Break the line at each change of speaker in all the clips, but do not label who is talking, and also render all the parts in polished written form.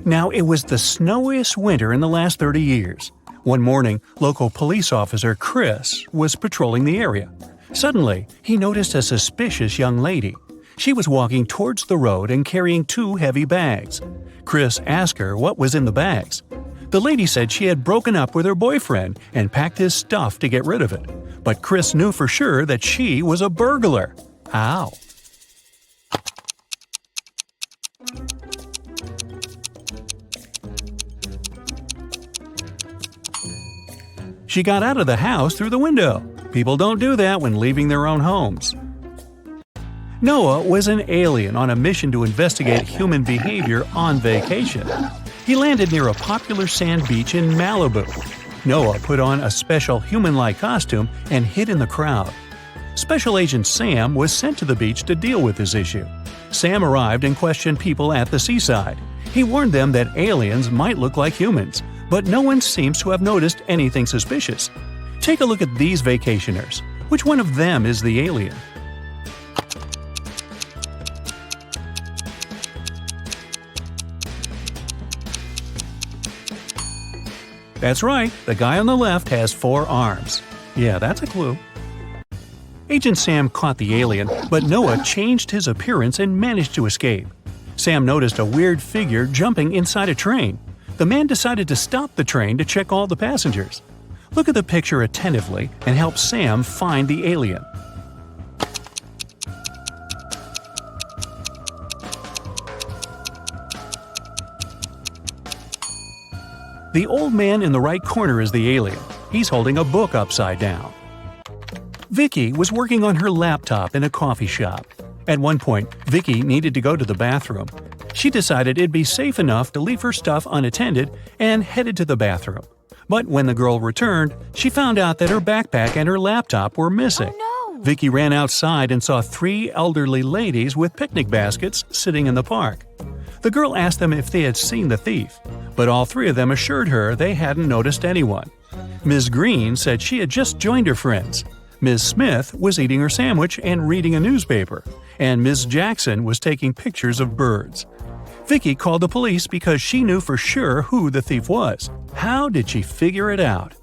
Now, it was the snowiest winter in the last 30 years. One morning, local police officer Chris was patrolling the area. Suddenly, he noticed a suspicious young lady. She was walking towards the road and carrying 2 heavy bags. Chris asked her what was in the bags. The lady said she had broken up with her boyfriend and packed his stuff to get rid of it. But Chris knew for sure that she was a burglar. How? She got out of the house through the window. People don't do that when leaving their own homes. Noah was an alien on a mission to investigate human behavior on vacation. He landed near a popular sand beach in Malibu. Noah put on a special human-like costume and hid in the crowd. Special Agent Sam was sent to the beach to deal with this issue. Sam arrived and questioned people at the seaside. He warned them that aliens might look like humans, but no one seems to have noticed anything suspicious. Take a look at these vacationers. Which one of them is the alien? That's right, the guy on the left has 4 arms. Yeah, that's a clue. Agent Sam caught the alien, but Noah changed his appearance and managed to escape. Sam noticed a weird figure jumping inside a train. The man decided to stop the train to check all the passengers. Look at the picture attentively and help Sam find the alien. The old man in the right corner is the alien. He's holding a book upside down. Vicky was working on her laptop in a coffee shop. At one point, Vicky needed to go to the bathroom. She decided it'd be safe enough to leave her stuff unattended and headed to the bathroom. But when the girl returned, she found out that her backpack and her laptop were missing.
Oh, no.
Vicky ran outside and saw 3 elderly ladies with picnic baskets sitting in the park. The girl asked them if they had seen the thief, but all 3 of them assured her they hadn't noticed anyone. Ms. Green said she had just joined her friends. Ms. Smith was eating her sandwich and reading a newspaper, and Ms. Jackson was taking pictures of birds. Vicky called the police because she knew for sure who the thief was. How did she figure it out?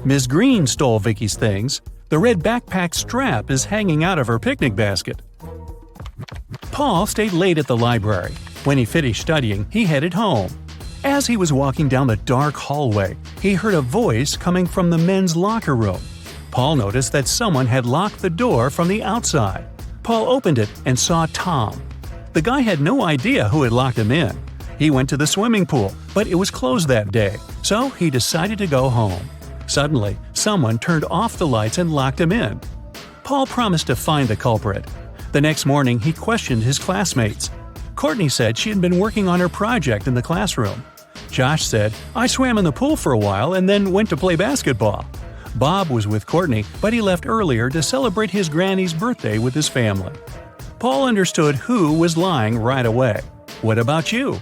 Ms. Green stole Vicky's things. The red backpack strap is hanging out of her picnic basket. Paul stayed late at the library. When he finished studying, he headed home. As he was walking down the dark hallway, he heard a voice coming from the men's locker room. Paul noticed that someone had locked the door from the outside. Paul opened it and saw Tom. The guy had no idea who had locked him in. He went to the swimming pool, but it was closed that day, so he decided to go home. Suddenly, someone turned off the lights and locked him in. Paul promised to find the culprit. The next morning, he questioned his classmates. Courtney said she had been working on her project in the classroom. Josh said, "I swam in the pool for a while and then went to play basketball." Bob was with Courtney, but he left earlier to celebrate his granny's birthday with his family. Paul understood who was lying right away. What about you?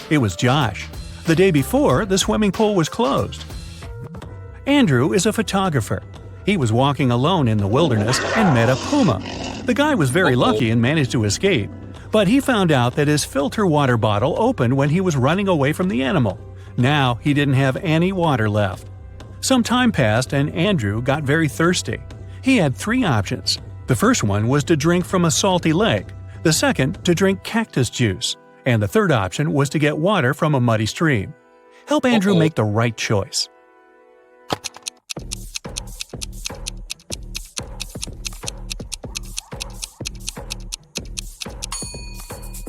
It was Josh. The day before, the swimming pool was closed. Andrew is a photographer. He was walking alone in the wilderness and met a puma. The guy was very lucky and managed to escape, but he found out that his filter water bottle opened when he was running away from the animal. Now he didn't have any water left. Some time passed and Andrew got very thirsty. He had 3 options. The first one was to drink from a salty lake, the second to drink cactus juice, and the third option was to get water from a muddy stream. Help Andrew make the right choice.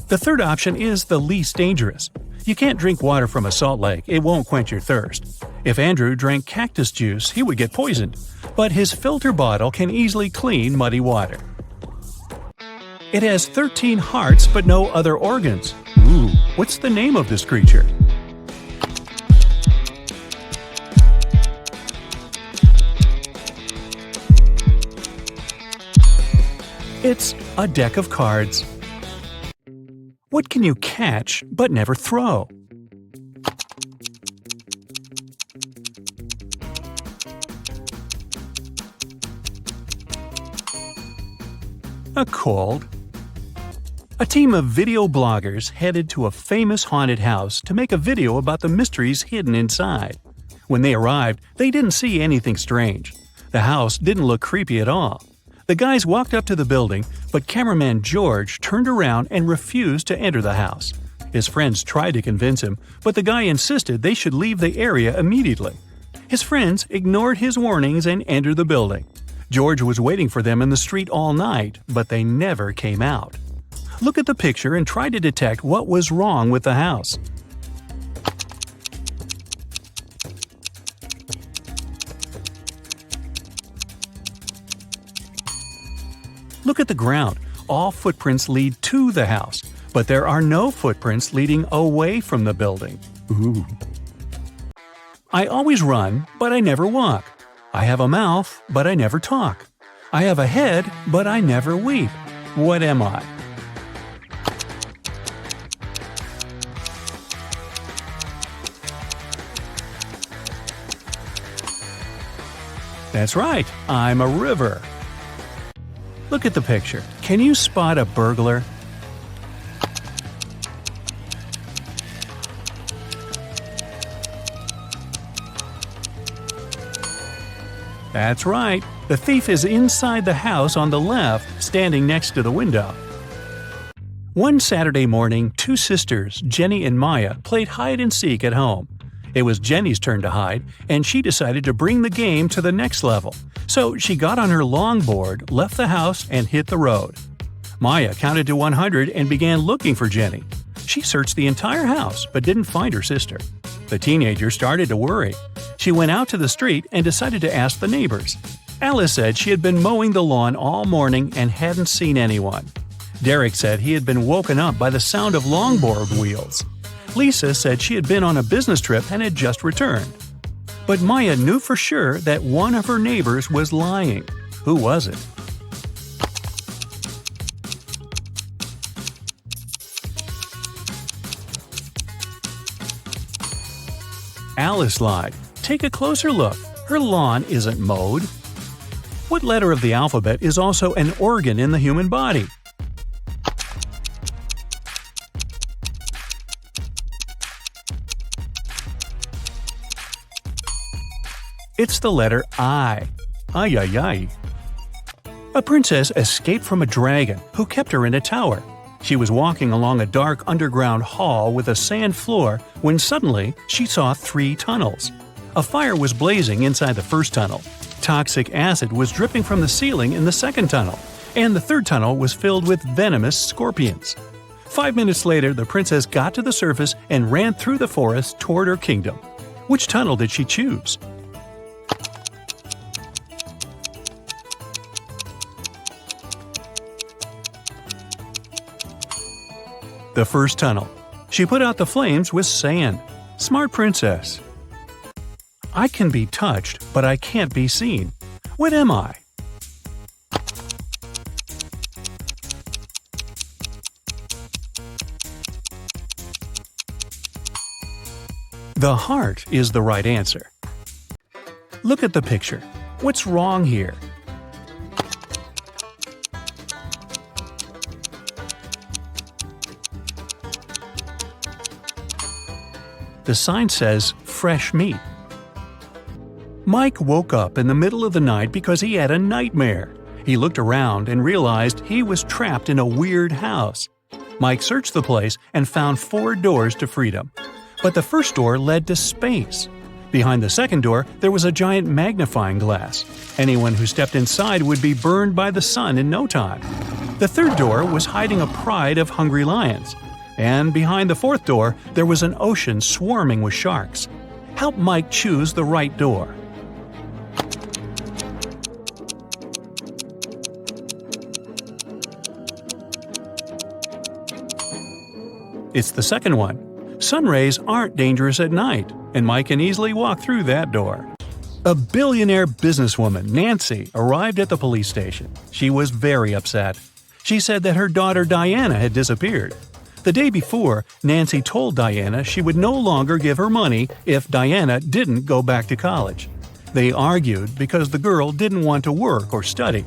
The third option is the least dangerous. You can't drink water from a salt lake, it won't quench your thirst. If Andrew drank cactus juice, he would get poisoned, but his filter bottle can easily clean muddy water. It has 13 hearts but no other organs. Ooh, what's the name of this creature? It's a deck of cards. What can you catch but never throw? A cold. A team of video bloggers headed to a famous haunted house to make a video about the mysteries hidden inside. When they arrived, they didn't see anything strange. The house didn't look creepy at all. The guys walked up to the building, but cameraman George turned around and refused to enter the house. His friends tried to convince him, but the guy insisted they should leave the area immediately. His friends ignored his warnings and entered the building. George was waiting for them in the street all night, but they never came out. Look at the picture and try to detect what was wrong with the house. Look at the ground. All footprints lead to the house, but there are no footprints leading away from the building. Ooh. I always run, but I never walk. I have a mouth, but I never talk. I have a head, but I never weep. What am I? That's right, I'm a river. Look at the picture. Can you spot a burglar? That's right. The thief is inside the house on the left, standing next to the window. One Saturday morning, two sisters, Jenny and Maya, played hide-and-seek at home. It was Jenny's turn to hide, and she decided to bring the game to the next level. So she got on her longboard, left the house, and hit the road. Maya counted to 100 and began looking for Jenny. She searched the entire house but didn't find her sister. The teenager started to worry. She went out to the street and decided to ask the neighbors. Alice said she had been mowing the lawn all morning and hadn't seen anyone. Derek said he had been woken up by the sound of longboard wheels. Lisa said she had been on a business trip and had just returned. But Maya knew for sure that one of her neighbors was lying. Who was it? Alice lied. Take a closer look. Her lawn isn't mowed. What letter of the alphabet is also an organ in the human body? It's the letter I. Ay, ay, ay. A princess escaped from a dragon who kept her in a tower. She was walking along a dark underground hall with a sand floor when suddenly she saw 3 tunnels. A fire was blazing inside the first tunnel. Toxic acid was dripping from the ceiling in the second tunnel. And the third tunnel was filled with venomous scorpions. 5 minutes later, the princess got to the surface and ran through the forest toward her kingdom. Which tunnel did she choose? The first tunnel. She put out the flames with sand. Smart princess. I can be touched, but I can't be seen. What am I? The heart is the right answer. Look at the picture. What's wrong here? The sign says, fresh meat. Mike woke up in the middle of the night because he had a nightmare. He looked around and realized he was trapped in a weird house. Mike searched the place and found 4 doors to freedom. But the first door led to space. Behind the second door, there was a giant magnifying glass. Anyone who stepped inside would be burned by the sun in no time. The third door was hiding a pride of hungry lions. And behind the fourth door, there was an ocean swarming with sharks. Help Mike choose the right door. It's the second one. Sun rays aren't dangerous at night, and Mike can easily walk through that door. A billionaire businesswoman, Nancy, arrived at the police station. She was very upset. She said that her daughter Diana had disappeared. The day before, Nancy told Diana she would no longer give her money if Diana didn't go back to college. They argued because the girl didn't want to work or study.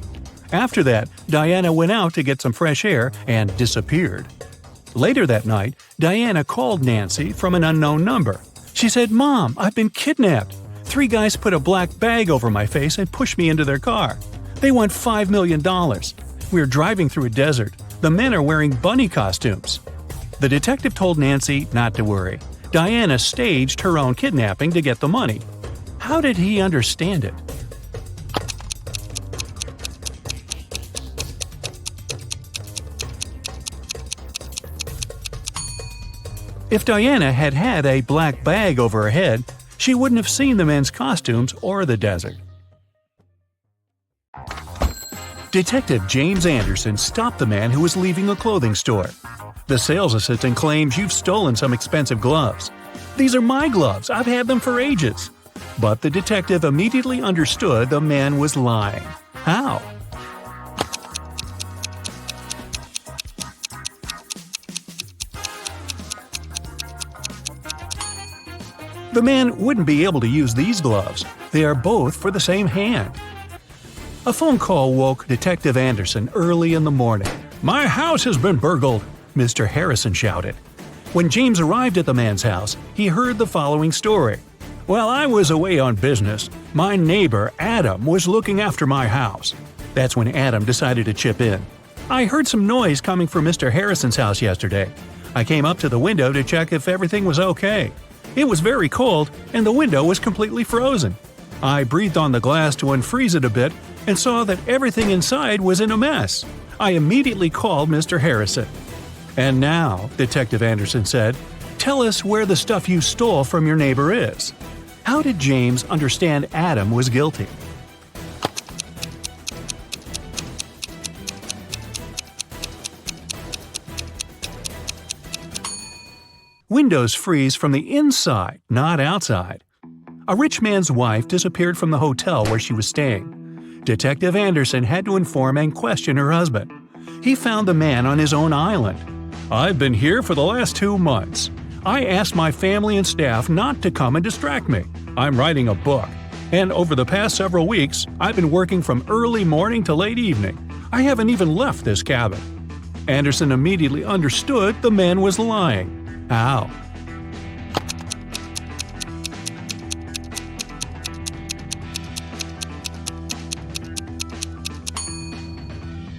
After that, Diana went out to get some fresh air and disappeared. Later that night, Diana called Nancy from an unknown number. She said, "Mom, I've been kidnapped. 3 guys put a black bag over my face and pushed me into their car. They want $5 million. We're driving through a desert. The men are wearing bunny costumes." The detective told Nancy not to worry. Diana staged her own kidnapping to get the money. How did he understand it? If Diana had had a black bag over her head, she wouldn't have seen the men's costumes or the desert. Detective James Anderson stopped the man who was leaving a clothing store. The sales assistant claims you've stolen some expensive gloves. "These are my gloves. I've had them for ages." But the detective immediately understood the man was lying. How? The man wouldn't be able to use these gloves. They are both for the same hand. A phone call woke Detective Anderson early in the morning. "My house has been burgled," Mr. Harrison shouted. When James arrived at the man's house, he heard the following story. "While I was away on business, my neighbor Adam was looking after my house." That's when Adam decided to chip in. "I heard some noise coming from Mr. Harrison's house yesterday. I came up to the window to check if everything was okay. It was very cold, and the window was completely frozen. I breathed on the glass to unfreeze it a bit and saw that everything inside was in a mess. I immediately called Mr. Harrison." "And now," Detective Anderson said, "tell us where the stuff you stole from your neighbor is." How did James understand Adam was guilty? Windows freeze from the inside, not outside. A rich man's wife disappeared from the hotel where she was staying. Detective Anderson had to inform and question her husband. He found the man on his own island. "I've been here for the last 2 months. I asked my family and staff not to come and distract me. I'm writing a book. And over the past several weeks, I've been working from early morning to late evening. I haven't even left this cabin." Anderson immediately understood the man was lying. How?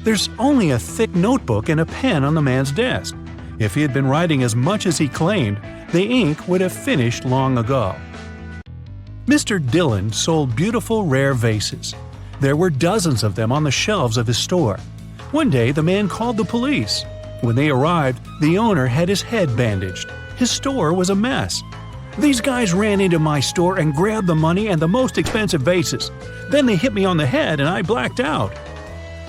There's only a thick notebook and a pen on the man's desk. If he had been writing as much as he claimed, the ink would have finished long ago. Mr. Dillon sold beautiful rare vases. There were dozens of them on the shelves of his store. One day, the man called the police. When they arrived, the owner had his head bandaged. His store was a mess. "These guys ran into my store and grabbed the money and the most expensive vases. Then they hit me on the head and I blacked out."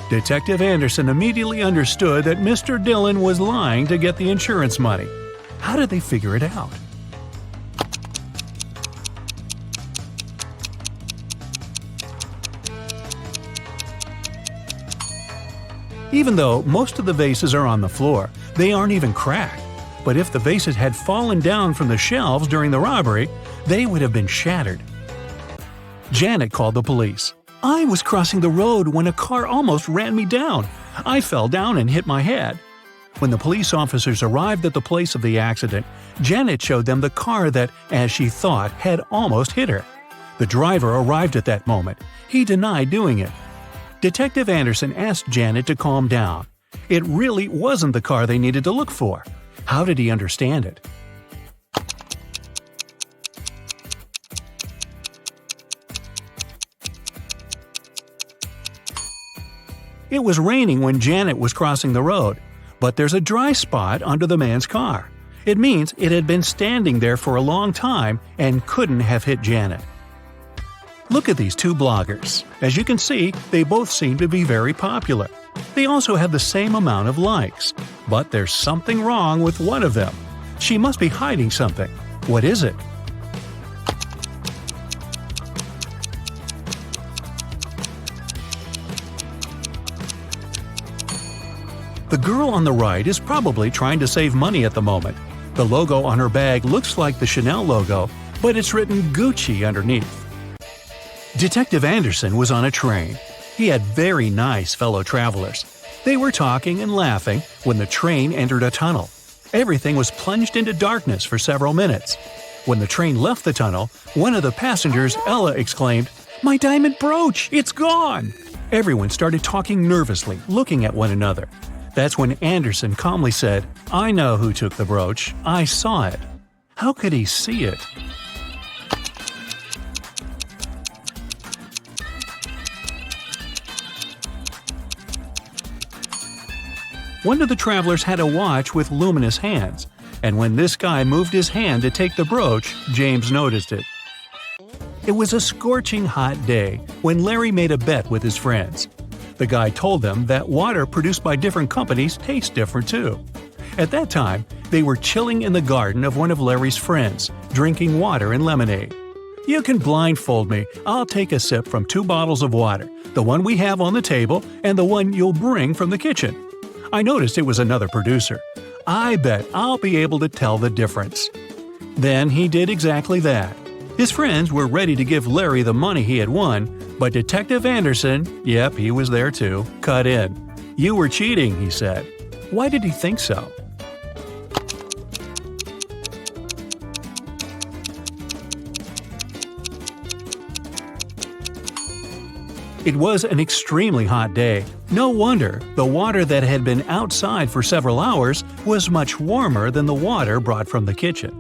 Detective Anderson immediately understood that Mr. Dillon was lying to get the insurance money. How did they figure it out? Even though most of the vases are on the floor, they aren't even cracked. But if the vases had fallen down from the shelves during the robbery, they would have been shattered. Janet called the police. "I was crossing the road when a car almost ran me down. I fell down and hit my head." When the police officers arrived at the place of the accident, Janet showed them the car that, as she thought, had almost hit her. The driver arrived at that moment. He denied doing it. Detective Anderson asked Janet to calm down. It really wasn't the car they needed to look for. How did he understand it? It was raining when Janet was crossing the road, but there's a dry spot under the man's car. It means it had been standing there for a long time and couldn't have hit Janet. Look at these 2 bloggers. As you can see, they both seem to be very popular. They also have the same amount of likes. But there's something wrong with one of them. She must be hiding something. What is it? The girl on the right is probably trying to save money at the moment. The logo on her bag looks like the Chanel logo, but it's written Gucci underneath. Detective Anderson was on a train. He had very nice fellow travelers. They were talking and laughing when the train entered a tunnel. Everything was plunged into darkness for several minutes. When the train left the tunnel, one of the passengers, Ella, exclaimed, "My diamond brooch! It's gone!" Everyone started talking nervously, looking at one another. That's when Anderson calmly said, "I know who took the brooch. I saw it." How could he see it? One of the travelers had a watch with luminous hands, and when this guy moved his hand to take the brooch, James noticed it. It was a scorching hot day when Larry made a bet with his friends. The guy told them that water produced by different companies tastes different too. At that time, they were chilling in the garden of one of Larry's friends, drinking water and lemonade. "You can blindfold me. I'll take a sip from 2 bottles of water, the one we have on the table and the one you'll bring from the kitchen." I noticed it was another producer. I bet I'll be able to tell the difference. Then he did exactly that. His friends were ready to give Larry the money he had won, but Detective Anderson, yep, he was there too, cut in. "You were cheating," he said. Why did he think so? It was an extremely hot day. No wonder the water that had been outside for several hours was much warmer than the water brought from the kitchen.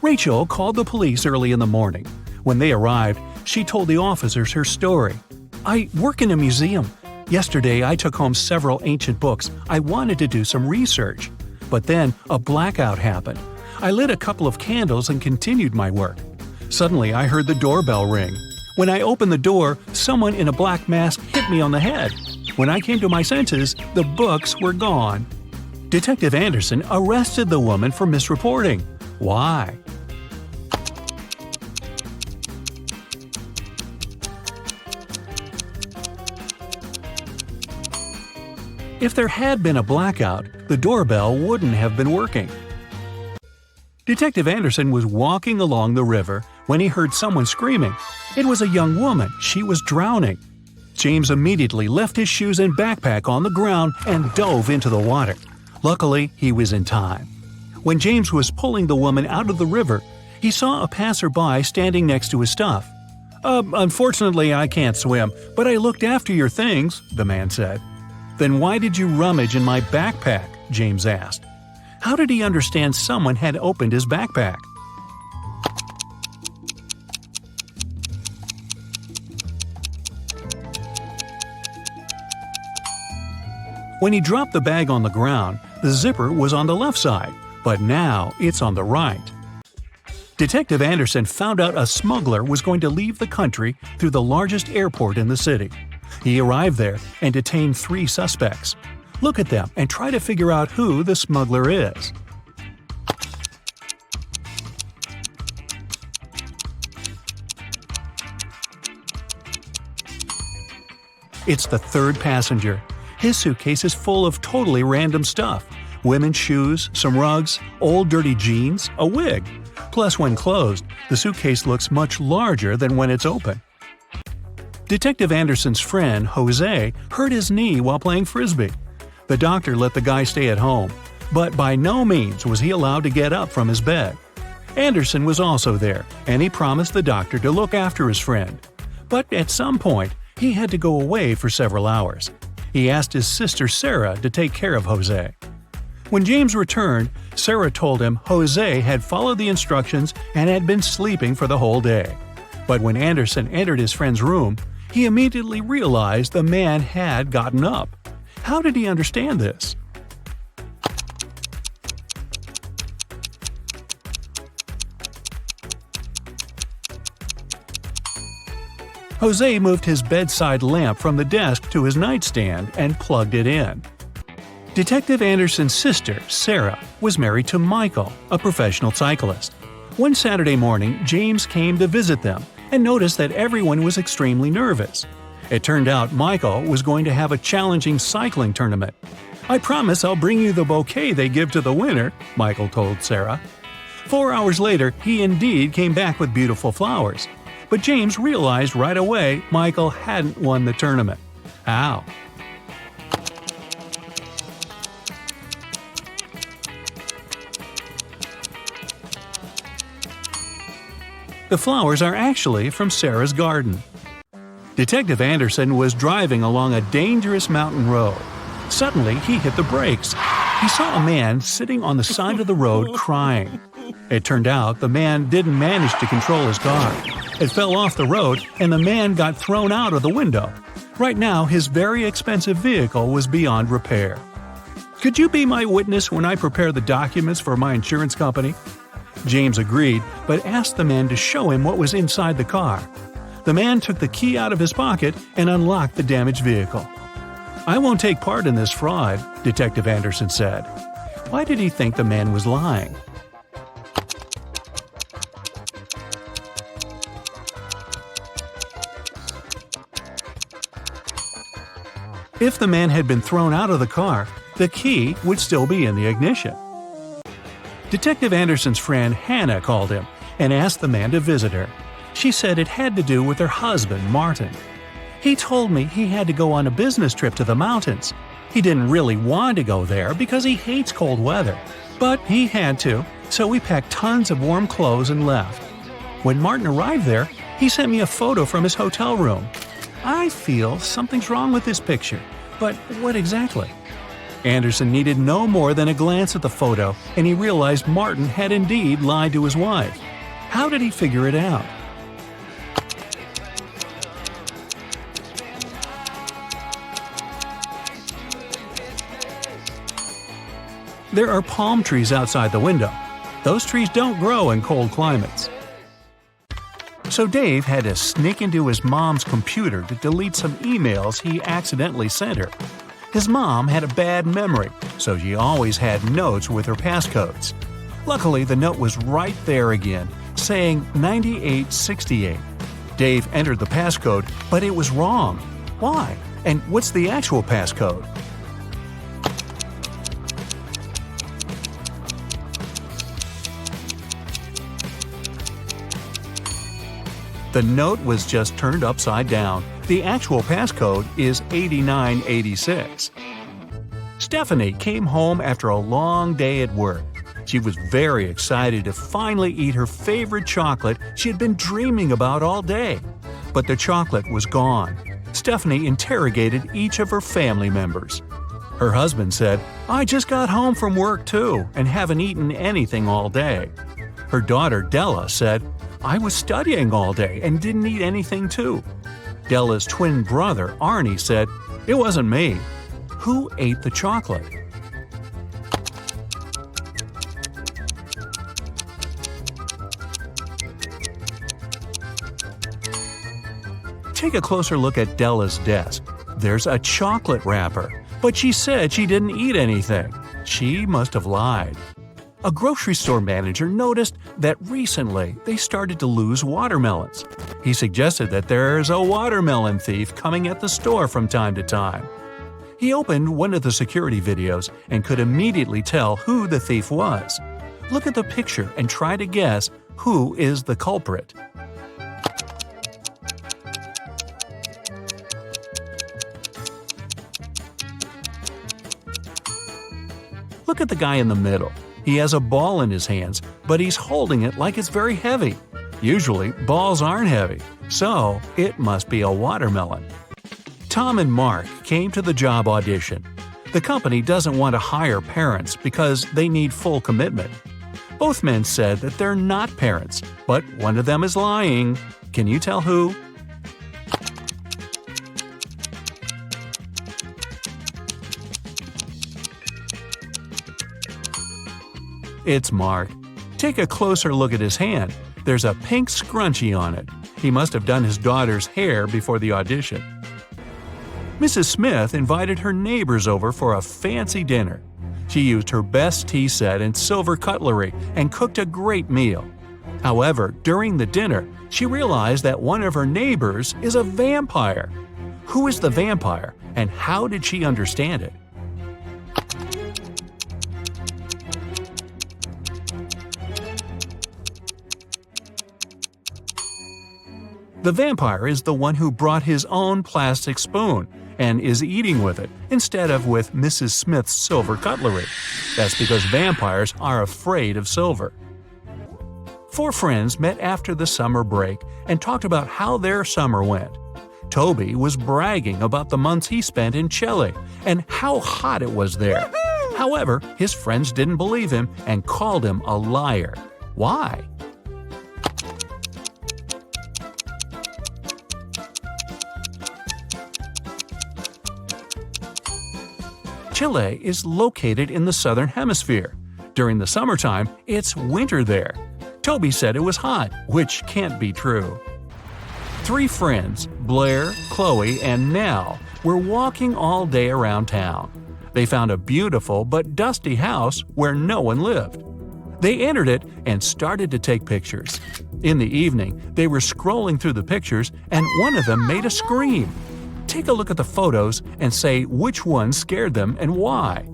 Rachel called the police early in the morning. When they arrived, she told the officers her story. "I work in a museum. Yesterday I took home several ancient books. I wanted to do some research. But then a blackout happened. I lit a couple of candles and continued my work. Suddenly I heard the doorbell ring. When I opened the door, someone in a black mask hit me on the head. When I came to my senses, the books were gone." Detective Anderson arrested the woman for misreporting. Why? If there had been a blackout, the doorbell wouldn't have been working. Detective Anderson was walking along the river when he heard someone screaming. It was a young woman. She was drowning. James immediately left his shoes and backpack on the ground and dove into the water. Luckily, he was in time. When James was pulling the woman out of the river, he saw a passerby standing next to his stuff. Unfortunately, I can't swim, but I looked after your things," the man said. "Then why did you rummage in my backpack?" James asked. How did he understand someone had opened his backpack? When he dropped the bag on the ground, the zipper was on the left side, but now it's on the right. Detective Anderson found out a smuggler was going to leave the country through the largest airport in the city. He arrived there and detained 3 suspects. Look at them and try to figure out who the smuggler is. It's the 3rd passenger. His suitcase is full of totally random stuff. Women's shoes, some rugs, old dirty jeans, a wig. Plus, when closed, the suitcase looks much larger than when it's open. Detective Anderson's friend, Jose, hurt his knee while playing frisbee. The doctor let the guy stay at home, but by no means was he allowed to get up from his bed. Anderson was also there, and he promised the doctor to look after his friend. But at some point, he had to go away for several hours. He asked his sister Sarah to take care of Jose. When James returned, Sarah told him Jose had followed the instructions and had been sleeping for the whole day. But when Anderson entered his friend's room, he immediately realized the man had gotten up. How did he understand this? Jose moved his bedside lamp from the desk to his nightstand and plugged it in. Detective Anderson's sister, Sarah, was married to Michael, a professional cyclist. One Saturday morning, James came to visit them and noticed that everyone was extremely nervous. It turned out Michael was going to have a challenging cycling tournament. "I promise I'll bring you the bouquet they give to the winner," Michael told Sarah. 4 hours later, he indeed came back with beautiful flowers. But James realized right away Michael hadn't won the tournament. How? The flowers are actually from Sarah's garden. Detective Anderson was driving along a dangerous mountain road. Suddenly, he hit the brakes. He saw a man sitting on the side of the road crying. It turned out the man didn't manage to control his car. It fell off the road and the man got thrown out of the window. Right now, his very expensive vehicle was beyond repair. "Could you be my witness when I prepare the documents for my insurance company?" James agreed, but asked the man to show him what was inside the car. The man took the key out of his pocket and unlocked the damaged vehicle. "I won't take part in this fraud," Detective Anderson said. Why did he think the man was lying? If the man had been thrown out of the car, the key would still be in the ignition. Detective Anderson's friend Hannah called him and asked the man to visit her. She said it had to do with her husband, Martin. "He told me he had to go on a business trip to the mountains. He didn't really want to go there because he hates cold weather. But he had to, so we packed tons of warm clothes and left. When Martin arrived there, he sent me a photo from his hotel room. I feel something's wrong with this picture, but what exactly?" Anderson needed no more than a glance at the photo, and he realized Martin had indeed lied to his wife. How did he figure it out? There are palm trees outside the window. Those trees don't grow in cold climates. So Dave had to sneak into his mom's computer to delete some emails he accidentally sent her. His mom had a bad memory, so she always had notes with her passcodes. Luckily, the note was right there again, saying 9868. Dave entered the passcode, but it was wrong. Why? And what's the actual passcode? The note was just turned upside down. The actual passcode is 8986. Stephanie came home after a long day at work. She was very excited to finally eat her favorite chocolate she had been dreaming about all day. But the chocolate was gone. Stephanie interrogated each of her family members. Her husband said, "I just got home from work too and haven't eaten anything all day." Her daughter Della said, "I was studying all day and didn't eat anything too." Della's twin brother Arnie said, "It wasn't me." Who ate the chocolate? Take a closer look at Della's desk. There's a chocolate wrapper, but she said she didn't eat anything. She must have lied. A grocery store manager noticed that recently they started to lose watermelons. He suggested that there's a watermelon thief coming at the store from time to time. He opened one of the security videos and could immediately tell who the thief was. Look at the picture and try to guess who is the culprit. Look at the guy in the middle. He has a ball in his hands, but he's holding it like it's very heavy. Usually, balls aren't heavy, so it must be a watermelon. Tom and Mark came to the job audition. The company doesn't want to hire parents because they need full commitment. Both men said that they're not parents, but one of them is lying. Can you tell who? It's Mark. Take a closer look at his hand. There's a pink scrunchie on it. He must have done his daughter's hair before the audition. Mrs. Smith invited her neighbors over for a fancy dinner. She used her best tea set and silver cutlery and cooked a great meal. However, during the dinner, she realized that one of her neighbors is a vampire. Who is the vampire, and how did she understand it? The vampire is the one who brought his own plastic spoon and is eating with it instead of with Mrs. Smith's silver cutlery. That's because vampires are afraid of silver. 4 friends met after the summer break and talked about how their summer went. Toby was bragging about the months he spent in Chile and how hot it was there. However, his friends didn't believe him and called him a liar. Why? Chile is located in the southern hemisphere. During the summertime, it's winter there. Toby said it was hot, which can't be true. 3 friends, Blair, Chloe, and Nell, were walking all day around town. They found a beautiful but dusty house where no one lived. They entered it and started to take pictures. In the evening, they were scrolling through the pictures and one of them made a scream. Take a look at the photos and say which one scared them and why.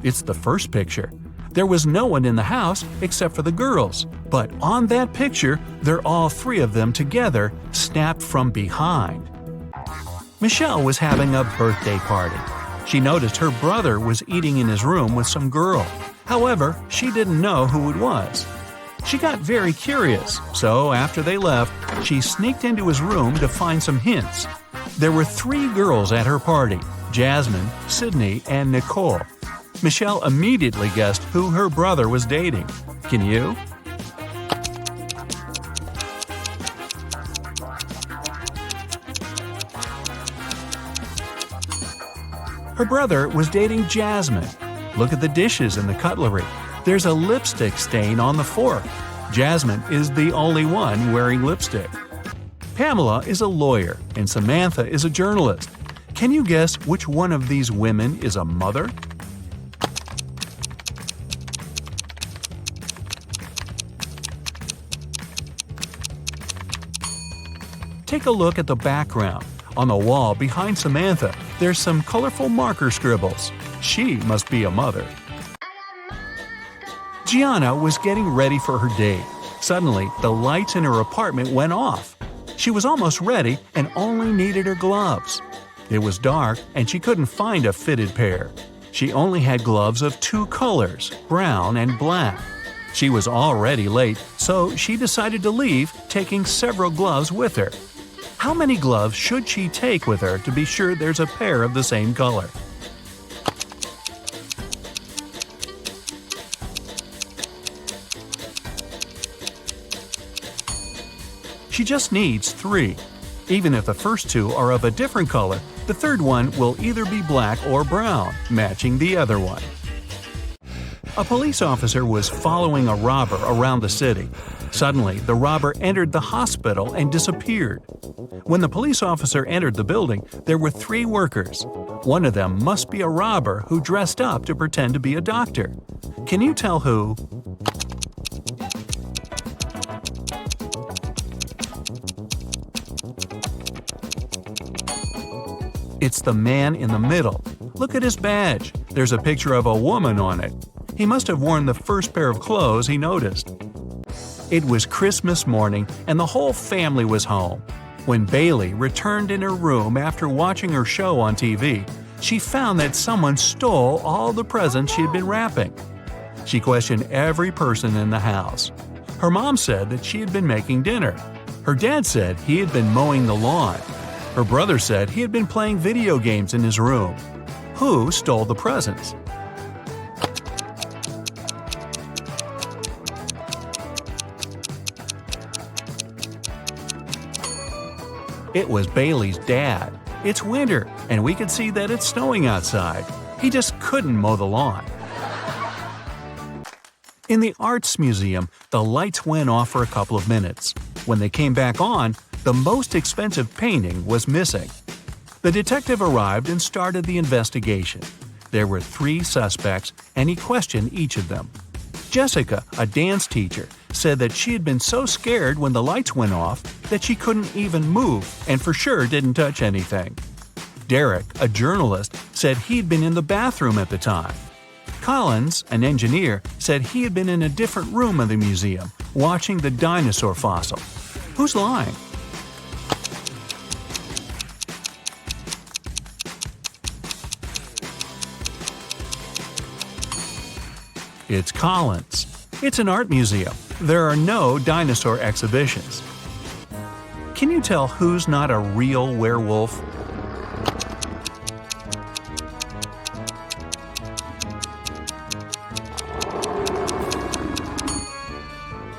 It's the first picture. There was no one in the house except for the girls, but on that picture, they're all 3 of them together, snapped from behind. Michelle was having a birthday party. She noticed her brother was eating in his room with some girl. However, she didn't know who it was. She got very curious, so after they left, she sneaked into his room to find some hints. There were 3 girls at her party: Jasmine, Sydney, and Nicole. Michelle immediately guessed who her brother was dating. Can you? Her brother was dating Jasmine. Look at the dishes and the cutlery. There's a lipstick stain on the fork. Jasmine is the only one wearing lipstick. Pamela is a lawyer and Samantha is a journalist. Can you guess which one of these women is a mother? Take a look at the background. On the wall behind Samantha, there's some colorful marker scribbles. She must be a mother. Gianna was getting ready for her date. Suddenly, the lights in her apartment went off. She was almost ready and only needed her gloves. It was dark and she couldn't find a fitted pair. She only had gloves of 2 colors, brown and black. She was already late, so she decided to leave, taking several gloves with her. How many gloves should she take with her to be sure there's a pair of the same color? She just needs 3. Even if the first 2 are of a different color, the third one will either be black or brown, matching the other one. A police officer was following a robber around the city. Suddenly, the robber entered the hospital and disappeared. When the police officer entered the building, there were 3 workers. One of them must be a robber who dressed up to pretend to be a doctor. Can you tell who? It's the man in the middle. Look at his badge. There's a picture of a woman on it. He must have worn the first pair of clothes he noticed. It was Christmas morning and the whole family was home. When Bailey returned in her room after watching her show on TV, she found that someone stole all the presents she had been wrapping. She questioned every person in the house. Her mom said that she had been making dinner. Her dad said he had been mowing the lawn. Her brother said he had been playing video games in his room. Who stole the presents? It was Bailey's dad. It's winter, and we could see that it's snowing outside. He just couldn't mow the lawn. In the Arts Museum, the lights went off for a couple of minutes. When they came back on, the most expensive painting was missing. The detective arrived and started the investigation. There were 3 suspects, and he questioned each of them. Jessica, a dance teacher, said that she had been so scared when the lights went off that she couldn't even move and for sure didn't touch anything. Derek, a journalist, said he'd been in the bathroom at the time. Collins, an engineer, said he had been in a different room of the museum, watching the dinosaur fossil. Who's lying? It's Collins. It's an art museum. There are no dinosaur exhibitions. Can you tell who's not a real werewolf?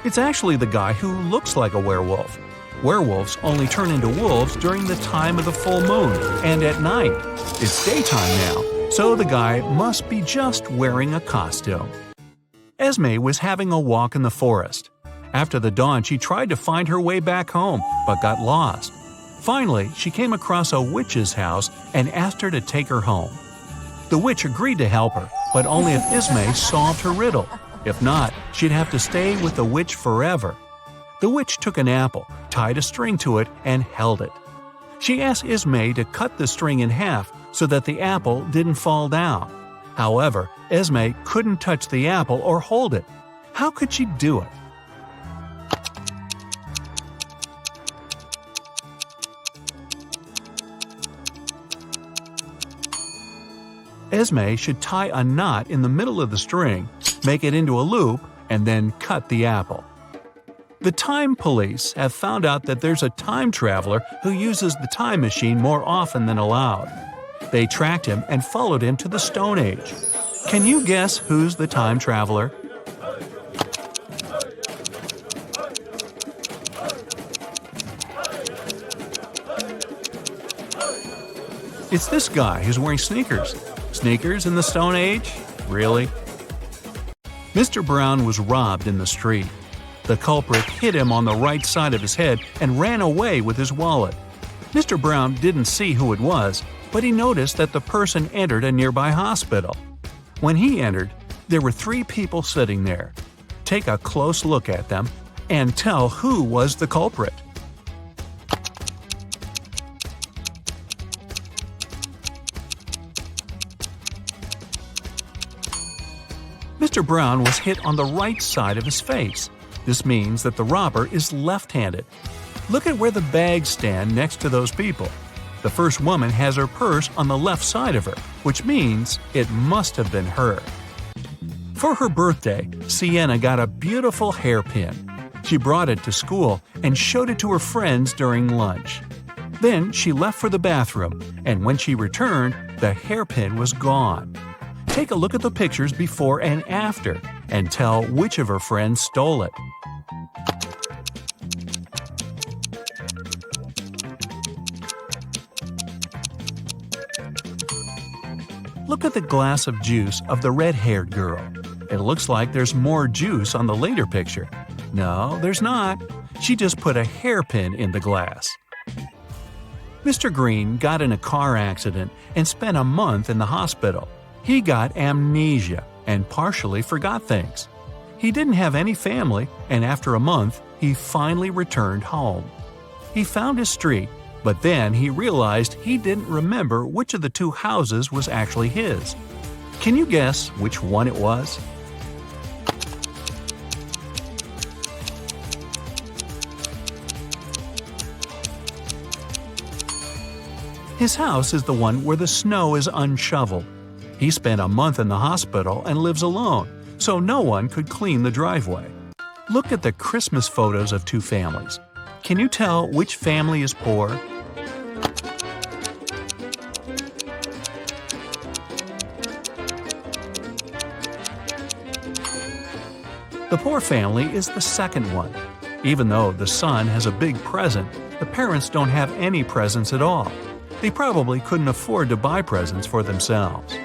It's actually the guy who looks like a werewolf. Werewolves only turn into wolves during the time of the full moon and at night. It's daytime now, so the guy must be just wearing a costume. Esme was having a walk in the forest. After the dawn, she tried to find her way back home, but got lost. Finally, she came across a witch's house and asked her to take her home. The witch agreed to help her, but only if Esme solved her riddle. If not, she'd have to stay with the witch forever. The witch took an apple, tied a string to it, and held it. She asked Esme to cut the string in half so that the apple didn't fall down. However, Esme couldn't touch the apple or hold it. How could she do it? Esme should tie a knot in the middle of the string, make it into a loop, and then cut the apple. The time police have found out that there's a time traveler who uses the time machine more often than allowed. They tracked him and followed him to the Stone Age. Can you guess who's the time traveler? It's this guy who's wearing sneakers. Sneakers in the Stone Age? Really? Mr. Brown was robbed in the street. The culprit hit him on the right side of his head and ran away with his wallet. Mr. Brown didn't see who it was, but he noticed that the person entered a nearby hospital. When he entered, there were 3 people sitting there. Take a close look at them and tell who was the culprit. Mr. Brown was hit on the right side of his face. This means that the robber is left-handed. Look at where the bags stand next to those people. The first woman has her purse on the left side of her, which means it must have been her. For her birthday, Sienna got a beautiful hairpin. She brought it to school and showed it to her friends during lunch. Then she left for the bathroom, and when she returned, the hairpin was gone. Take a look at the pictures before and after, and tell which of her friends stole it. Look at the glass of juice of the red-haired girl. It looks like there's more juice on the later picture. No, there's not. She just put a hairpin in the glass. Mr. Green got in a car accident and spent a month in the hospital. He got amnesia and partially forgot things. He didn't have any family, and after a month, he finally returned home. He found his street, but then he realized he didn't remember which of the 2 houses was actually his. Can you guess which one it was? His house is the one where the snow is unshoveled. He spent a month in the hospital and lives alone, so no one could clean the driveway. Look at the Christmas photos of 2 families. Can you tell which family is poor? The poor family is the second one. Even though the son has a big present, the parents don't have any presents at all. They probably couldn't afford to buy presents for themselves.